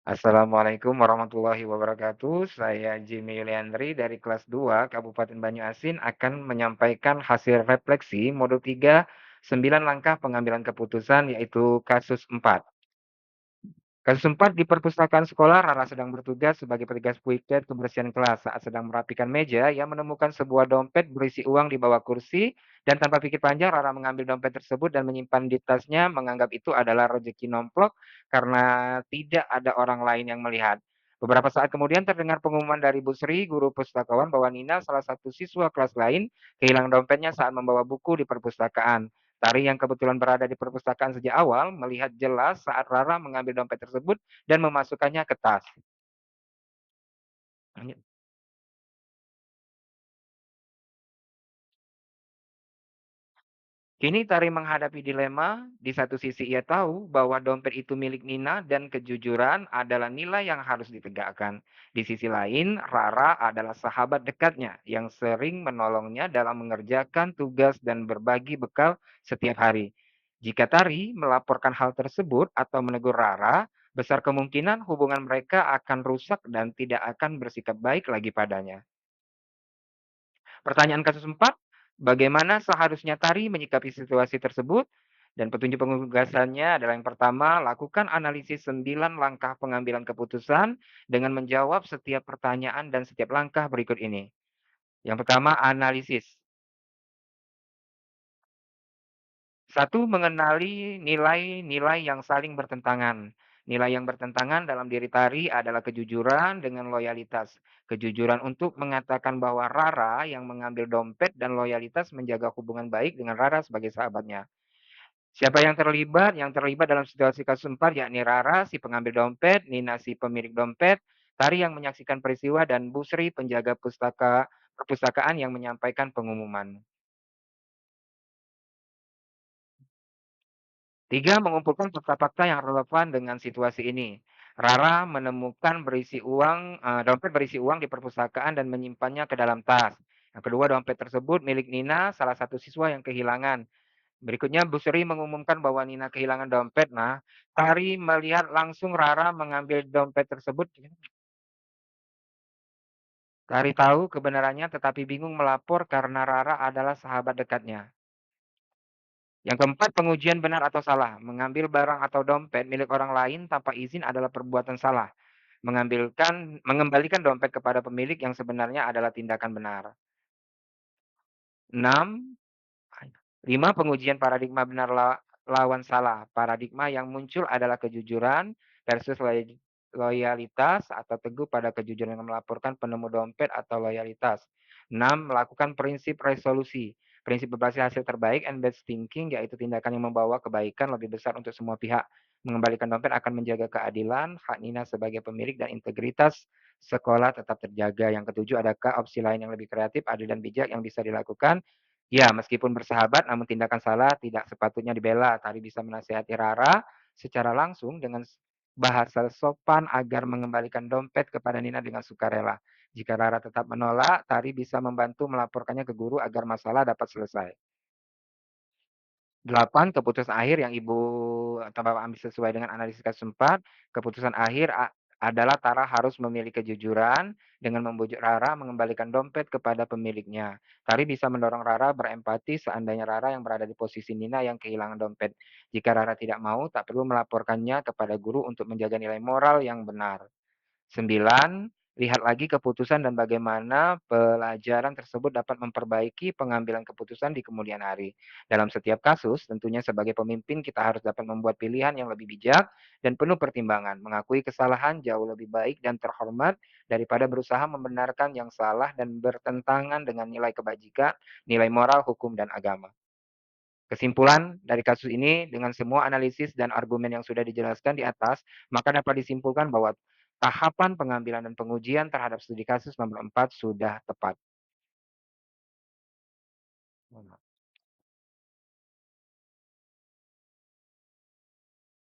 Assalamualaikum warahmatullahi wabarakatuh. Saya Jimmy Yuliandri dari kelas 2 Kabupaten Banyuasin akan menyampaikan hasil refleksi modul 3, 9 langkah pengambilan keputusan yaitu kasus 4. Kasus 4 di perpustakaan sekolah, Rara sedang bertugas sebagai petugas piket kebersihan kelas. Saat sedang merapikan meja, ia menemukan sebuah dompet berisi uang di bawah kursi dan tanpa pikir panjang, Rara mengambil dompet tersebut dan menyimpan di tasnya, menganggap itu adalah rezeki nomplok karena tidak ada orang lain yang melihat. Beberapa saat kemudian terdengar pengumuman dari Bu Sri, guru pustakawan, bahwa Nina, salah satu siswa kelas lain, kehilangan dompetnya saat membawa buku di perpustakaan. Tari yang kebetulan berada di perpustakaan sejak awal melihat jelas saat Rara mengambil dompet tersebut dan memasukkannya ke tas. Kini Tari menghadapi dilema, di satu sisi ia tahu bahwa dompet itu milik Nina dan kejujuran adalah nilai yang harus ditegakkan. Di sisi lain, Rara adalah sahabat dekatnya yang sering menolongnya dalam mengerjakan tugas dan berbagi bekal setiap hari. Jika Tari melaporkan hal tersebut atau menegur Rara, besar kemungkinan hubungan mereka akan rusak dan tidak akan bersikap baik lagi padanya. Pertanyaan kasus 4, bagaimana seharusnya Tari menyikapi situasi tersebut? Dan petunjuk penugasannya adalah yang pertama, lakukan analisis 9 langkah pengambilan keputusan dengan menjawab setiap pertanyaan dan setiap langkah berikut ini. Yang pertama, analisis. Satu, mengenali nilai-nilai yang saling bertentangan. Nilai yang bertentangan dalam diri Tari adalah kejujuran dengan loyalitas. Kejujuran untuk mengatakan bahwa Rara yang mengambil dompet dan loyalitas menjaga hubungan baik dengan Rara sebagai sahabatnya. Siapa yang terlibat? Yang terlibat dalam situasi kasus 4 yakni Rara, si pengambil dompet, Nina, si pemilik dompet, Tari yang menyaksikan peristiwa, dan Busri, penjaga perpustakaan yang menyampaikan pengumuman. 3, mengumpulkan fakta-fakta yang relevan dengan situasi ini. Rara menemukan dompet berisi uang di perpustakaan dan menyimpannya ke dalam tas. Yang kedua, dompet tersebut milik Nina, salah satu siswa yang kehilangan. Berikutnya, Bu Sri mengumumkan bahwa Nina kehilangan dompet. Nah, Tari melihat langsung Rara mengambil dompet tersebut. Tari tahu kebenarannya tetapi bingung melapor karena Rara adalah sahabat dekatnya. Yang keempat, pengujian benar atau salah. Mengambil barang atau dompet milik orang lain tanpa izin adalah perbuatan salah. Mengembalikan dompet kepada pemilik yang sebenarnya adalah tindakan benar. 6, 5, pengujian paradigma benar lawan salah. Paradigma yang muncul adalah kejujuran versus loyalitas atau teguh pada kejujuran yang melaporkan penemu dompet atau loyalitas. 6, melakukan prinsip resolusi. Prinsip berbasis hasil terbaik and best thinking yaitu tindakan yang membawa kebaikan lebih besar untuk semua pihak. Mengembalikan dompet akan menjaga keadilan, hak Nina sebagai pemilik dan integritas sekolah tetap terjaga. Yang ketujuh, adakah opsi lain yang lebih kreatif, adil dan bijak yang bisa dilakukan? Ya, meskipun bersahabat, namun tindakan salah tidak sepatutnya dibela. Tari bisa menasihati Rara secara langsung dengan bahasa sopan agar mengembalikan dompet kepada Nina dengan sukarela. Jika Rara tetap menolak, Tari bisa membantu melaporkannya ke guru agar masalah dapat selesai. 8, keputusan akhir yang Ibu atau Bapak ambil sesuai dengan analisis kasus 4, keputusan akhir adalah Tara harus memilih kejujuran dengan membujuk Rara mengembalikan dompet kepada pemiliknya. Tari bisa mendorong Rara berempati seandainya Rara yang berada di posisi Nina yang kehilangan dompet. Jika Rara tidak mau, tak perlu melaporkannya kepada guru untuk menjaga nilai moral yang benar. 9, lihat lagi keputusan dan bagaimana pelajaran tersebut dapat memperbaiki pengambilan keputusan di kemudian hari. Dalam setiap kasus, tentunya sebagai pemimpin kita harus dapat membuat pilihan yang lebih bijak dan penuh pertimbangan. Mengakui kesalahan jauh lebih baik dan terhormat daripada berusaha membenarkan yang salah dan bertentangan dengan nilai kebajikan, nilai moral, hukum, dan agama. Kesimpulan dari kasus ini, dengan semua analisis dan argumen yang sudah dijelaskan di atas, maka dapat disimpulkan bahwa tahapan pengambilan dan pengujian terhadap studi kasus nomor 4 sudah tepat.